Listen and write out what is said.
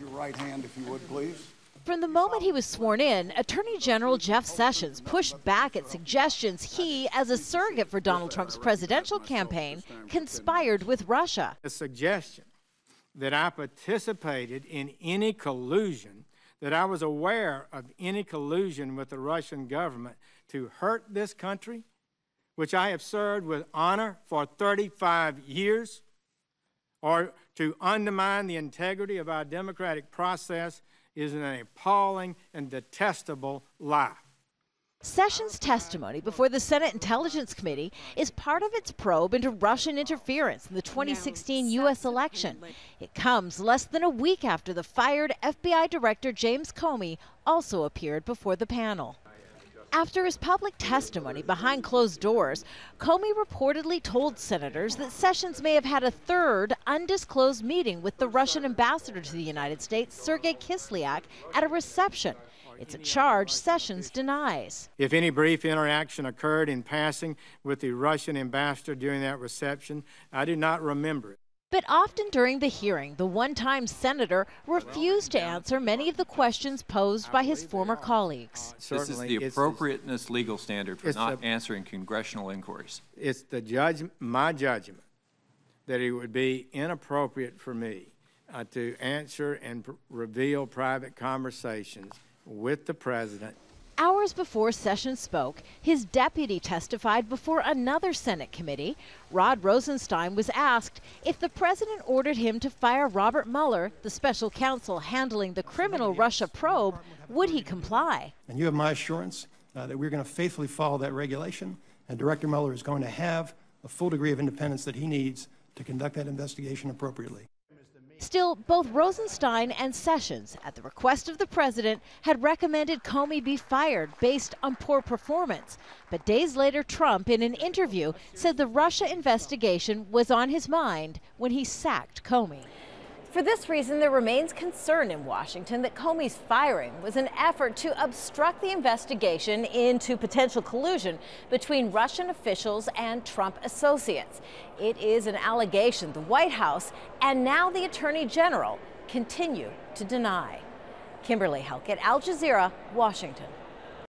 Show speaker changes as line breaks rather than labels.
your right hand, if you would, please.
From the moment he was sworn in, Attorney General Jeff Sessions pushed back at suggestions he, as a surrogate for Donald Trump's presidential campaign, conspired with Russia.
The suggestion that I participated in any collusion, that I was aware of any collusion with the Russian government to hurt this country, which I have served with honor for 35 years, or to undermine the integrity of our democratic process, is an appalling and detestable lie.
Sessions' testimony before the Senate Intelligence Committee is part of its probe into Russian interference in the 2016 U.S. election. It comes less than a week after the fired FBI Director James Comey also appeared before the panel. After his public testimony behind closed doors, Comey reportedly told senators that Sessions may have had a third, undisclosed meeting with the Russian ambassador to the United States, Sergei Kislyak, at a reception. It's a charge Sessions denies.
If any brief interaction occurred in passing with the Russian ambassador during that reception, I do not remember it.
But often during the hearing, the one-time senator refused to answer many of the questions posed by his former colleagues.
This is the appropriateness legal standard for not answering congressional inquiries.
It's my judgment that it would be inappropriate for me to answer and reveal private conversations with the president.
Hours before Sessions spoke, his deputy testified before another Senate committee. Rod Rosenstein was asked if the president ordered him to fire Robert Mueller, the special counsel handling the criminal Russia probe, would he comply?
And you have my assurance that we're going to faithfully follow that regulation, and Director Mueller is going to have a full degree of independence that he needs to conduct that investigation appropriately.
Still, both Rosenstein and Sessions, at the request of the president, had recommended Comey be fired based on poor performance. But days later, Trump, in an interview, said the Russia investigation was on his mind when he sacked Comey. For this reason, there remains concern in Washington that Comey's firing was an effort to obstruct the investigation into potential collusion between Russian officials and Trump associates. It is an allegation the White House and now the Attorney General continue to deny. Kimberly, Halkett, Al Jazeera, Washington.